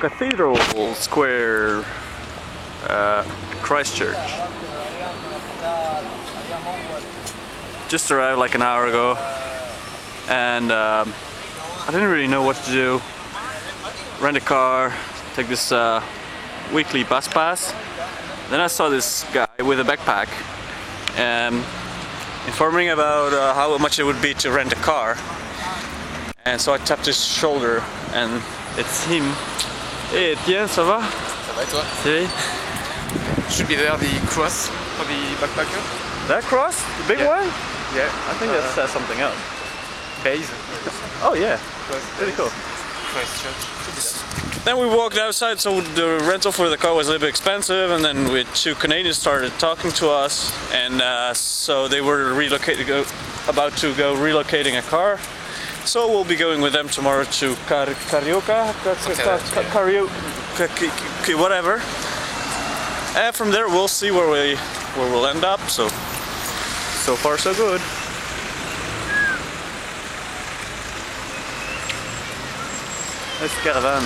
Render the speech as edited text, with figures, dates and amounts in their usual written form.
Cathedral Square, Christchurch. Just arrived like an hour ago, and I didn't really know what to do. Rent a car, take this weekly bus pass. Then I saw this guy with a backpack informing about how much it would be to rent a car. And so I tapped his shoulder, and it's him. Hey Etienne, ça va? Ça va et toi? See? Should be there the cross for the backpacker. That cross? The big one? Yeah. I think that says something else. Base. Oh yeah, pretty cool. Christchurch. Then we walked outside, so the rental for the car was a little bit expensive, and then two Canadians started talking to us, and so they were about to go relocating a car. So we'll be going with them tomorrow to Carioca, whatever. And from there we'll see where we'll end up. So far so good. Nice caravan.